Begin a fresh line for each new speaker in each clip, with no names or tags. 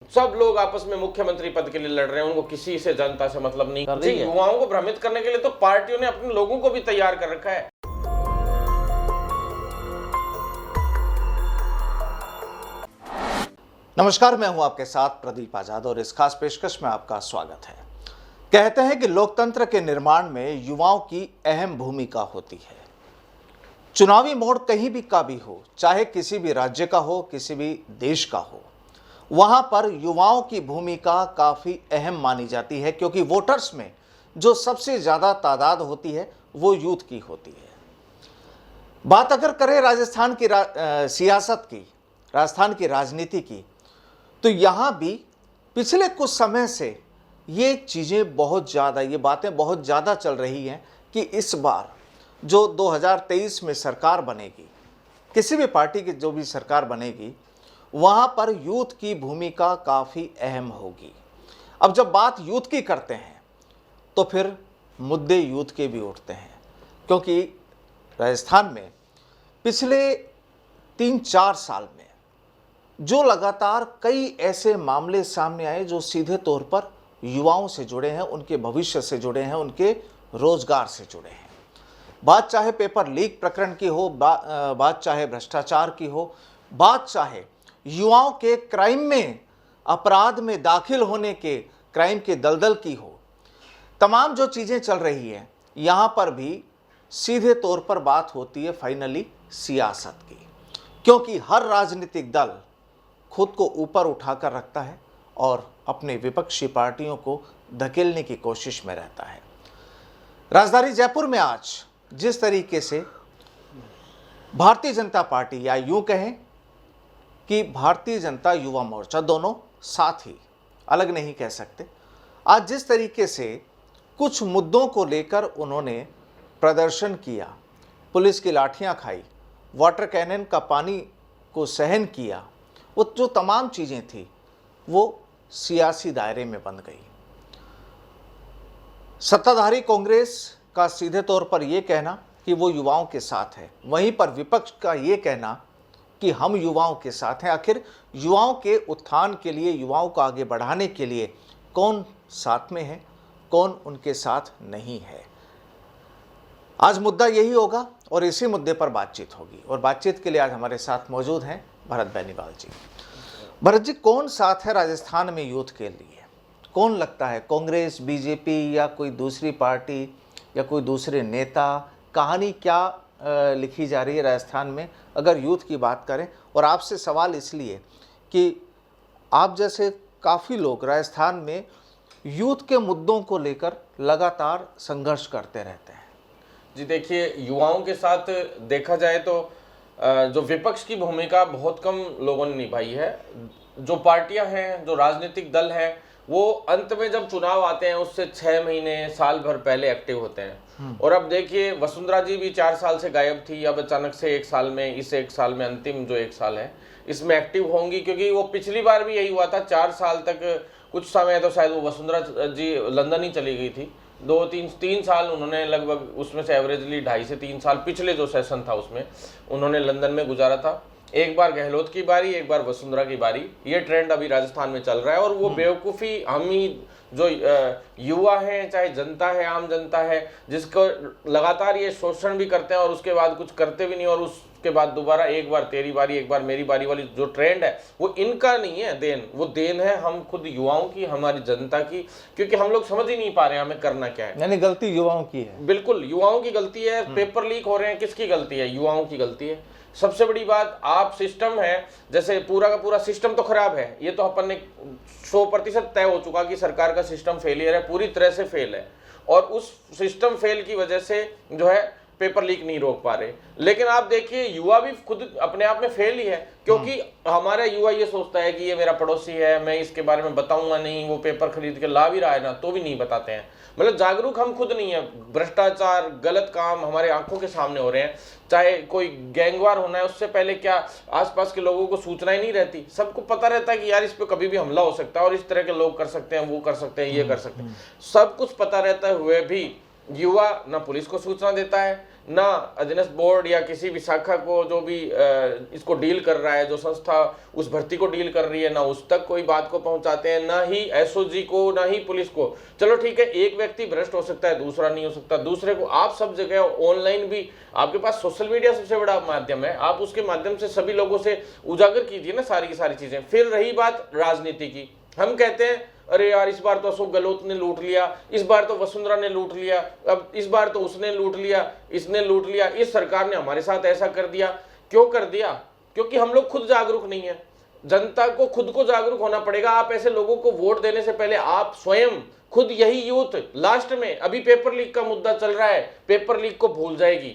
सब लोग आपस में मुख्यमंत्री पद के लिए लड़ रहे हैं, उनको किसी से जनता से मतलब नहीं।
कर रही है।
युवाओं को भ्रमित करने के लिए तो पार्टियों ने अपने लोगों को भी तैयार कर रखा है।
नमस्कार, मैं हूं आपके साथ प्रदीप आजाद और इस खास पेशकश में आपका स्वागत है। कहते हैं कि लोकतंत्र के निर्माण में युवाओं की अहम भूमिका होती है। चुनावी मोड़ कहीं भी का भी हो, चाहे किसी भी राज्य का हो, किसी भी देश का हो, वहां पर युवाओं की भूमिका काफी अहम मानी जाती है, क्योंकि वोटर्स में जो सबसे ज्यादा तादाद होती है वो यूथ की होती है। बात अगर करें राजस्थान की सियासत की, राजस्थान की राजनीति की, तो यहाँ भी पिछले कुछ समय से ये चीज़ें बहुत ज़्यादा, ये बातें बहुत ज़्यादा चल रही हैं कि इस बार जो 2023 में सरकार बनेगी, किसी भी पार्टी की जो भी सरकार बनेगी, वहाँ पर यूथ की भूमिका काफ़ी अहम होगी। अब जब बात यूथ की करते हैं तो फिर मुद्दे यूथ के भी उठते हैं, क्योंकि राजस्थान में पिछले 3-4 साल में जो लगातार कई ऐसे मामले सामने आए जो सीधे तौर पर युवाओं से जुड़े हैं, उनके भविष्य से जुड़े हैं, उनके रोजगार से जुड़े हैं। बात चाहे पेपर लीक प्रकरण की हो, बात चाहे भ्रष्टाचार की हो, बात चाहे युवाओं के क्राइम में, अपराध में दाखिल होने के, क्राइम के दलदल की हो, तमाम जो चीज़ें चल रही हैं, यहाँ पर भी सीधे तौर पर बात होती है फाइनली सियासत की, क्योंकि हर राजनीतिक दल खुद को ऊपर उठाकर रखता है और अपने विपक्षी पार्टियों को धकेलने की कोशिश में रहता है। राजधानी जयपुर में आज जिस तरीके से भारतीय जनता पार्टी, या यूं कहें कि भारतीय जनता युवा मोर्चा, दोनों साथ ही, अलग नहीं कह सकते, आज जिस तरीके से कुछ मुद्दों को लेकर उन्होंने प्रदर्शन किया, पुलिस की लाठियां खाई, वाटर कैनन का पानी को सहन किया, वो जो तमाम चीज़ें थी वो सियासी दायरे में बंध गई। सत्ताधारी कांग्रेस का सीधे तौर पर यह कहना कि वो युवाओं के साथ है, वहीं पर विपक्ष का ये कहना कि हम युवाओं के साथ हैं। आखिर युवाओं के उत्थान के लिए, युवाओं को आगे बढ़ाने के लिए कौन साथ में है, कौन उनके साथ नहीं है, आज मुद्दा यही होगा और इसी मुद्दे पर बातचीत होगी। और बातचीत के लिए आज हमारे साथ मौजूद हैं भरत बेनीवाल जी। भरत जी, कौन साथ है राजस्थान में यूथ के लिए? कौन लगता है, कांग्रेस, बीजेपी या कोई दूसरी पार्टी या कोई दूसरे नेता? कहानी क्या लिखी जा रही है राजस्थान में अगर यूथ की बात करें? और आपसे सवाल इसलिए कि आप जैसे काफ़ी लोग राजस्थान में यूथ के मुद्दों को लेकर लगातार संघर्ष करते रहते हैं।
जी देखिए, युवाओं के साथ देखा जाए तो जो विपक्ष की भूमिका बहुत कम लोगों ने निभाई है। जो पार्टियां हैं, जो राजनीतिक दल हैं, वो अंत में जब चुनाव आते हैं उससे 6 महीने, साल भर पहले एक्टिव होते हैं। और अब देखिए, वसुंधरा जी भी 4 साल से गायब थी, अब अचानक से 1 साल में, इस 1 साल में, अंतिम जो 1 साल है इसमें एक्टिव होंगी, क्योंकि वो पिछली बार भी यही हुआ था। 4 साल तक कुछ समय तो शायद वो वसुंधरा जी लंदन ही चली गई थी। 2-3 साल उन्होंने लगभग, उसमें से एवरेजली 2.5 से 3 साल पिछले जो सेशन था उसमें उन्होंने लंदन में गुजारा था। एक बार गहलोत की बारी, एक बार वसुंधरा की बारी। ये ट्रेंड अभी राजस्थान में चल रहा है। और वो बेवकूफ़ी हम ही जो युवा हैं, चाहे जनता है, आम जनता है, जिसको लगातार ये शोषण भी करते हैं और उसके बाद कुछ करते भी नहीं, और उसके बाद दोबारा एक बार तेरी बारी, एक बार मेरी बारी वाली जो ट्रेंड है, वो इनका नहीं है देन, वो देन है हम खुद युवाओं की, हमारी जनता की, क्योंकि हम लोग समझ ही नहीं पा रहे हैं हमें करना क्या है।
यानी गलती युवाओं की है।
बिल्कुल युवाओं की गलती है। पेपर लीक हो रहे हैं, किसकी गलती है? युवाओं की गलती है। सबसे बड़ी बात, आप सिस्टम है, जैसे पूरा का पूरा सिस्टम तो खराब है, ये तो अपन ने 100% तय हो चुका कि सरकार का सिस्टम फेलियर है, पूरी तरह से फेल है, और उस सिस्टम फेल की वजह से जो है पेपर लीक नहीं रोक पा रहे। लेकिन आप देखिए, युवा भी खुद अपने आप में फेल ही है, क्योंकि हमारा युवा ये सोचता है कि ये मेरा पड़ोसी है, मैं इसके बारे में बताऊंगा नहीं, वो पेपर खरीद के ला भी रहा है ना, तो भी नहीं बताते हैं। मतलब जागरूक हम खुद नहीं है। भ्रष्टाचार, गलत काम हमारे आंखों के सामने हो रहे हैं। चाहे कोई गैंगवार होना है, उससे पहले क्या आसपास के लोगों को सूचना ही नहीं रहती? सबको पता रहता है कि यार इस पे कभी भी हमला हो सकता है और इस तरह के लोग कर सकते हैं, वो कर सकते हैं, ये कर सकते हैं, सब कुछ पता रहता हुए भी युवा ना पुलिस को सूचना देता है, ना अधीनस्थ बोर्ड या किसी भी शाखा को जो भी इसको डील कर रहा है, जो संस्था उस भर्ती को डील कर रही है, ना उस तक कोई बात को पहुंचाते हैं, ना ही एसओजी को, ना ही पुलिस को। चलो ठीक है, एक व्यक्ति भ्रष्ट हो सकता है, दूसरा नहीं हो सकता, दूसरे को आप सब जगह ऑनलाइन भी, आपके पास सोशल मीडिया सबसे बड़ा माध्यम है, आप उसके माध्यम से सभी लोगों से उजागर कीजिए ना सारी की सारी चीजें। फिर रही बात राजनीति की, हम कहते हैं अरे यार इस बार तो अशोक गहलोत ने लूट लिया, इस बार तो वसुंधरा ने लूट लिया, अब इस बार तो उसने लूट लिया, इसने लूट लिया, इस सरकार ने हमारे साथ ऐसा कर दिया। क्यों कर दिया? क्योंकि हम लोग खुद जागरूक नहीं है। जनता को खुद को जागरूक होना पड़ेगा। आप ऐसे लोगों को वोट देने से पहले आप स्वयं खुद, यही यूथ लास्ट में, अभी पेपर लीक का मुद्दा चल रहा है, पेपर लीक को भूल जाएगी,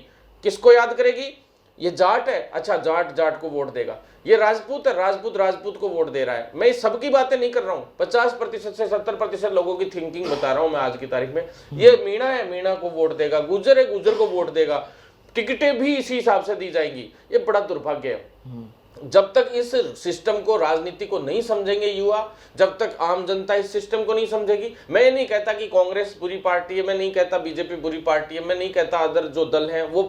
किसको याद करेगी? ये जाट है, अच्छा जाट जाट को वोट देगा, ये राजपूत है, राजपूत राजपूत को वोट दे रहा है। मैं इस सब की बातें नहीं कर रहा हूं, 50% से 70% लोगों की थिंकिंग बता रहा हूं मैं आज की तारीख में। ये मीणा है, मीणा को वोट देगा, गुज्जर है, गुज्जर को वोट देगा, टिकटें भी इसी हिसाब से दी जाएंगी। ये बड़ा दुर्भाग्य है। जब तक इस सिस्टम को, राजनीति को नहीं समझेंगे युवा, जब तक आम जनता इस सिस्टम को नहीं समझेगी। मैं ये नहीं कहता कि कांग्रेस बुरी पार्टी है, मैं नहीं कहता बीजेपी बुरी पार्टी है, मैं नहीं कहता अदर जो दल हैं वो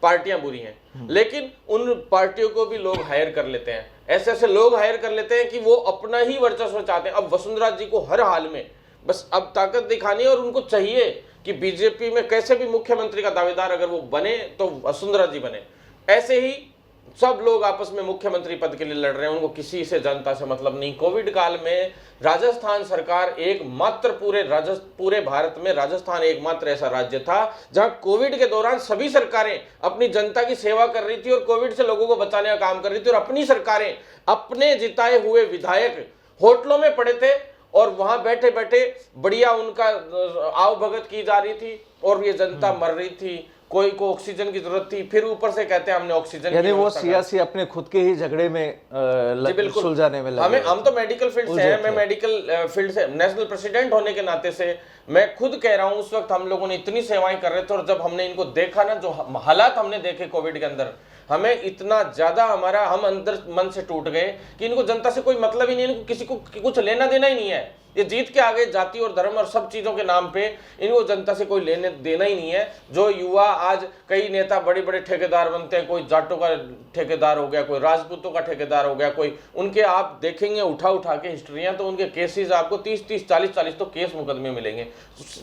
पार्टियां बुरी हैं, लेकिन उन पार्टियों को भी लोग हायर कर लेते हैं। ऐसे ऐसे लोग हायर कर लेते हैं कि वो अपना ही वर्चस्व चाहते हैं। अब वसुंधरा जी को हर हाल में बस अब ताकत दिखानी है, और उनको चाहिए कि बीजेपी में कैसे भी मुख्यमंत्री का दावेदार अगर वो बने तो वसुंधरा जी बने। ऐसे ही सब लोग आपस में मुख्यमंत्री पद के लिए लड़ रहे हैं, उनको किसी से, जनता से मतलब नहीं। कोविड काल में राजस्थान सरकार एकमात्र पूरे भारत में राजस्थान एकमात्र ऐसा राज्य था जहां कोविड के दौरान सभी सरकारें अपनी जनता की सेवा कर रही थी और कोविड से लोगों को बचाने का काम कर रही थी। और अपनी सरकारें, अपने जिताए हुए विधायक होटलों में पड़े थे और वहां बैठे बैठे बढ़िया उनका आवभगत की जा रही थी, और ये जनता मर रही थी। कोई को ऑक्सीजन की जरूरत थी, फिर ऊपर से कहते हैं हमने ऑक्सीजन,
यानी वो सियासी अपने खुद के ही झगड़े में सुलझाने में लगे।
हम तो मेडिकल फील्ड से हैं, मैं मेडिकल फील्ड से, नेशनल प्रेसिडेंट होने के नाते से मैं खुद कह रहा हूं, उस वक्त हम लोगों ने इतनी सेवाएं कर रहे थे, और जब हमने इनको देखा ना, जो हालात हमने देखे कोविड के अंदर, हमें इतना ज्यादा हम अंदर मन से टूट गए कि इनको जनता से कोई मतलब ही नहीं, इनको किसी को कुछ लेना देना ही नहीं है। ये जीत के आगे जाति और धर्म और सब चीजों के नाम पे इनको जनता से कोई लेने देना ही नहीं है। जो युवा आज, कई नेता बड़े बड़े ठेकेदार बनते हैं, कोई जाटों का ठेकेदार हो गया, कोई राजपूतों का ठेकेदार हो गया, कोई उनके आप देखेंगे उठा के हिस्ट्रियां, तो उनके केसेस आपको 30-30, 40-40 तो केस मुकदमे मिलेंगे।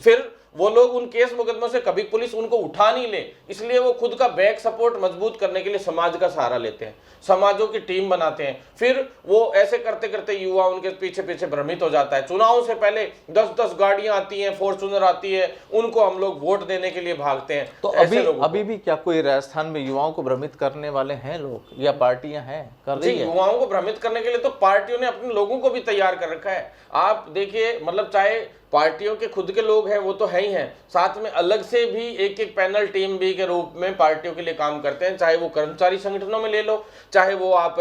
फिर वो लोग उन केस मुकदमों से कभी पुलिस उनको उठा नहीं ले, इसलिए वो खुद का बैक सपोर्ट मजबूत करने के लिए समाज का सहारा लेते हैं, समाजों की टीम बनाते हैं। फिर वो ऐसे करते करते युवा उनके पीछे पीछे भ्रमित हो जाता है। चुनाव से पहले 10-10 गाड़ियां आती हैं, फॉर्च्यूनर आती है, उनको हम लोग वोट देने के लिए भागते हैं।
तो अभी भी क्या कोई राजस्थान में युवाओं को भ्रमित करने वाले हैं लोग, या पार्टियां हैं कर रही है?
युवाओं को भ्रमित करने के लिए तो पार्टियों ने अपने लोगों को भी तैयार कर रखा है। आप देखिए, मतलब चाहे पार्टियों के खुद के लोग हैं, वो तो है ही हैं, साथ में अलग से भी एक एक पैनल टीम बी के रूप में पार्टियों के लिए काम करते हैं। चाहे वो कर्मचारी संगठनों में ले लो, चाहे वो आप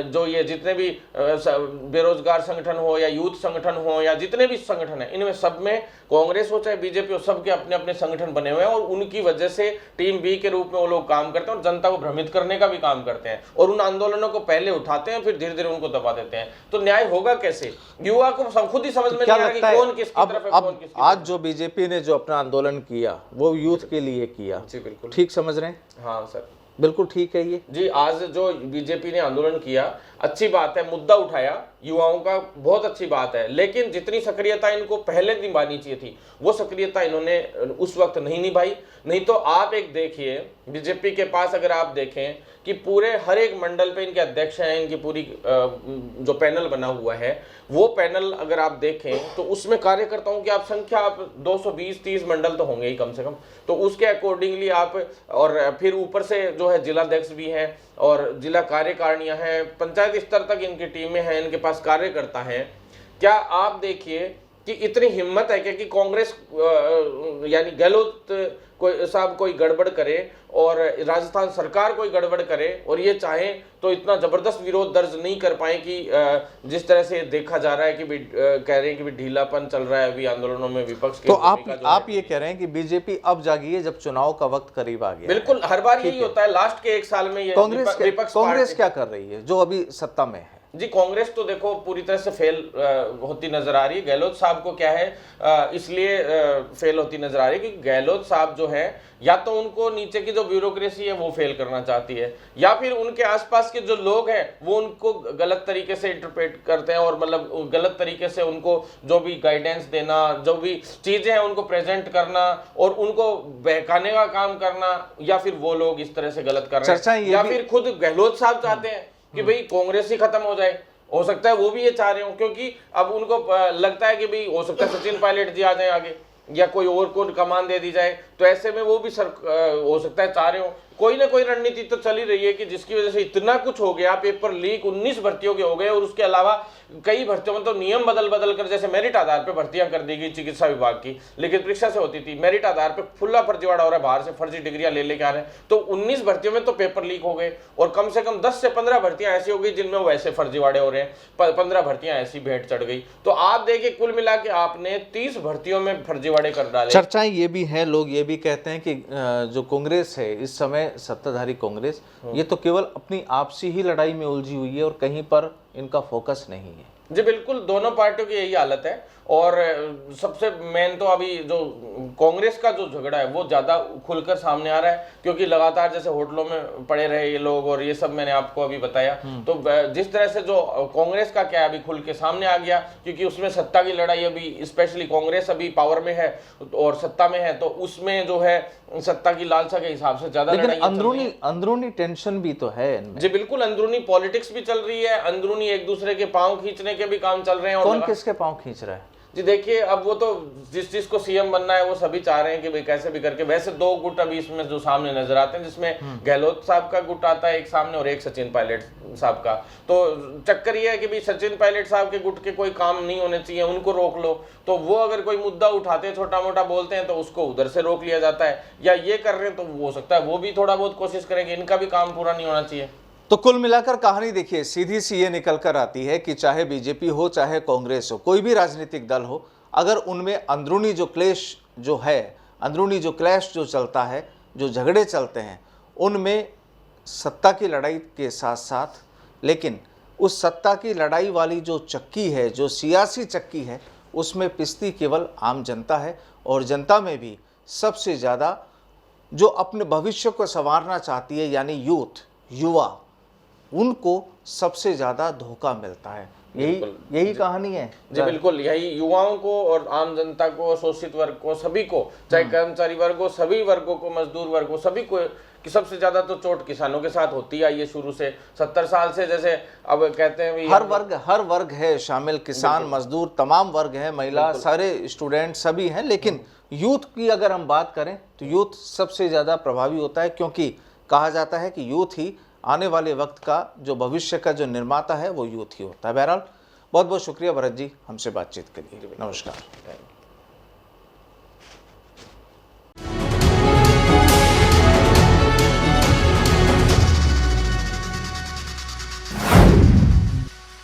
जो ये जितने भी बेरोजगार संगठन हो या यूथ संगठन हो या जितने भी संगठन हैं, इनमें सब में कांग्रेस हो चाहे बीजेपी हो, सबके अपने अपने संगठन बने हुए हैं, और उनकी वजह से टीम बी के रूप में वो लोग काम करते हैं और जनता को भ्रमित करने का भी काम करते हैं, और उन आंदोलनों को पहले उठाते हैं, फिर धीरे धीरे उनको दबा देते हैं। तो न्याय होगा कैसे? युवा को खुद ही समझ में नहीं आ रहा कि कौन किसकी तरफ है, कौन किसकी।
आज जो बीजेपी ने जो अपना आंदोलन किया वो यूथ के लिए किया,
जी बिल्कुल
ठीक समझ रहे हैं?
हाँ सर,
बिल्कुल ठीक है ये
जी। आज जो बीजेपी ने आंदोलन किया, अच्छी बात है, मुद्दा उठाया युवाओं का, बहुत अच्छी बात है, लेकिन जितनी सक्रियता इनको पहले निभानी चाहिए थी, वो सक्रियता इन्होंने उस वक्त नहीं निभाई। नहीं तो आप एक देखिए, बीजेपी के पास अगर आप देखें कि पूरे हर एक मंडल पे इनके अध्यक्ष हैं, इनकी पूरी जो पैनल बना हुआ है, वो पैनल अगर आप देखें तो उसमें कार्यकर्ताओं की आप संख्या, आप 220-30 मंडल तो होंगे ही कम से कम, तो उसके अकॉर्डिंगली आप, और फिर ऊपर से जो है जिलाध्यक्ष भी हैं और जिला कार्यकारिणियां हैं, पंचायत स्तर तक इनकी टीमें हैं, इनके पास कार्यकर्ता हैं। क्या आप देखिए कि इतनी हिम्मत है कि कांग्रेस यानी गहलोत साहब कोई गड़बड़ करे और राजस्थान सरकार कोई गड़बड़ करे, और ये चाहें तो इतना जबरदस्त विरोध दर्ज नहीं कर पाए कि जिस तरह से देखा जा रहा है कि कह रहे हैं कि ढीलापन चल रहा है अभी आंदोलनों में विपक्ष के।
तो आप ये कह रहे हैं कि बीजेपी अब जागी है जब चुनाव का वक्त करीब आ गया?
बिल्कुल, हर बार यही होता है, लास्ट के 1 साल में ये
कांग्रेस क्या कर रही है जो अभी सत्ता में है?
जी कांग्रेस तो देखो पूरी तरह से फेल होती नजर आ रही है। गहलोत साहब को क्या है इसलिए फेल होती नजर आ रही है कि गहलोत साहब जो है या तो उनको नीचे की जो ब्यूरोक्रेसी है वो फेल करना चाहती है, या फिर उनके आसपास के जो लोग हैं वो उनको गलत तरीके से इंटरप्रेट करते हैं और मतलब गलत तरीके से उनको जो भी गाइडेंस देना, जो भी चीजें हैं उनको प्रेजेंट करना और उनको बहकाने का काम करना, या फिर वो लोग इस तरह से गलत कर रहे हैं, या फिर खुद गहलोत साहब चाहते हैं कि भाई कांग्रेस ही खत्म हो जाए। हो सकता है वो भी ये चाह रहे हो, क्योंकि अब उनको लगता है कि भाई हो सकता है सचिन पायलट जी आ जाए आगे या कोई और को कमान दे दी जाए, तो ऐसे में वो भी हो सकता है चाह रहे हो। कोई ना कोई रणनीति तो चल ही रही है कि जिसकी वजह से इतना कुछ हो गया, पेपर लीक 19 भर्तियों के हो गए और उसके अलावा कई भर्तियों में तो नियम बदल बदल कर, जैसे मेरिट आधार पर भर्तियां कर दी गई चिकित्सा विभाग की, लेकिन परीक्षा से होती थी, मेरिट आधार पर खुला फर्जीवाड़ा हो रहा है, बाहर से फर्जी डिग्रियां ले लेके आ रहे हैं। तो 19 भर्तियों में तो पेपर लीक हो गए और कम से कम 10 से 15 भर्तियां ऐसी हो गई जिनमें वैसे फर्जीवाड़े हो रहे हैं, 15 भर्तियां ऐसी भेंट चढ़ गई। तो आप देखिए कुल मिला के आपने 30 भर्तियों में फर्जीवाड़े कर डाले।
चर्चाएं ये भी हैं, लोग ये भी कहते हैं कि जो कांग्रेस है इस समय सत्ताधारी कांग्रेस, ये तो केवल अपनी आपसी ही लड़ाई में उलझी हुई है और कहीं पर इनका फोकस नहीं है।
जी बिल्कुल, दोनों पार्टियों की यही हालत है। और सबसे मेन तो अभी जो कांग्रेस का जो झगड़ा है वो ज़्यादा खुलकर सामने आ रहा है, क्योंकि लगातार जैसे होटलों में पड़े रहे ये लोग और ये सब मैंने आपको अभी बताया। तो जिस तरह से जो कांग्रेस का क्या है अभी खुल के सामने आ गया, क्योंकि उसमें सत्ता की लड़ाई अभी स्पेशली कांग्रेस अभी पावर में है और सत्ता में है, तो उसमें जो है सत्ता की लालसा के हिसाब से ज्यादा लड़ाई
अंदरूनी टेंशन भी तो है इनमें।
जी बिल्कुल, अंदरूनी पॉलिटिक्स भी चल रही है, अंदरूनी एक दूसरे के पांव खींचने के भी काम चल रहे हैं।
कौन किसके पांव खींच रहा है?
जी देखिए, अब वो तो जिसको सीएम बनना है वो सभी चाह रहे हैं कि भाई कैसे भी करके। वैसे दो गुट अभी इसमें जो सामने नजर आते हैं, जिसमें गहलोत साहब का गुट आता है एक सामने और एक सचिन पायलट साहब का। तो चक्कर ये है कि भाई सचिन पायलट साहब के गुट के कोई काम नहीं होने चाहिए, उनको रोक लो। तो वो अगर कोई मुद्दा उठाते हैं, छोटा मोटा बोलते हैं, तो उसको उधर से रोक लिया जाता है, या ये कर रहे हैं तो हो सकता है वो भी थोड़ा बहुत कोशिश करेंगे, इनका भी काम पूरा नहीं होना चाहिए।
तो कुल मिलाकर कहानी देखिए सीधी सी ये निकल कर आती है कि चाहे बीजेपी हो चाहे कांग्रेस हो, कोई भी राजनीतिक दल हो, अगर उनमें अंदरूनी जो क्लेश जो है, अंदरूनी जो क्लैश जो चलता है, जो झगड़े चलते हैं, उनमें सत्ता की लड़ाई के साथ साथ, लेकिन उस सत्ता की लड़ाई वाली जो चक्की है, जो सियासी चक्की है, उसमें पिसती केवल आम जनता है। और जनता में भी सबसे ज़्यादा जो अपने भविष्य को संवारना चाहती है, यानी यूथ, युवा, उनको सबसे ज़्यादा धोखा मिलता है। यही कहानी है।
जी बिल्कुल, यही युवाओं को और आम जनता को, शोषित वर्ग को, सभी को, चाहे कर्मचारी वर्ग हो, सभी वर्गों को, मजदूर वर्ग को, सभी को, कि सबसे ज्यादा तो चोट किसानों के साथ होती है। ये शुरू से 70 साल से, जैसे अब कहते हैं
हर वर्ग है शामिल, किसान, मजदूर, तमाम वर्ग है, महिला, सारे स्टूडेंट सभी हैं। लेकिन यूथ की अगर हम बात करें तो यूथ सबसे ज़्यादा प्रभावी होता है, क्योंकि कहा जाता है कि यूथ ही आने वाले वक्त का जो भविष्य का जो निर्माता है वो यूथ ही होता है। बहरहाल बहुत बहुत शुक्रिया भरत जी हमसे बातचीत के लिए। नमस्कार।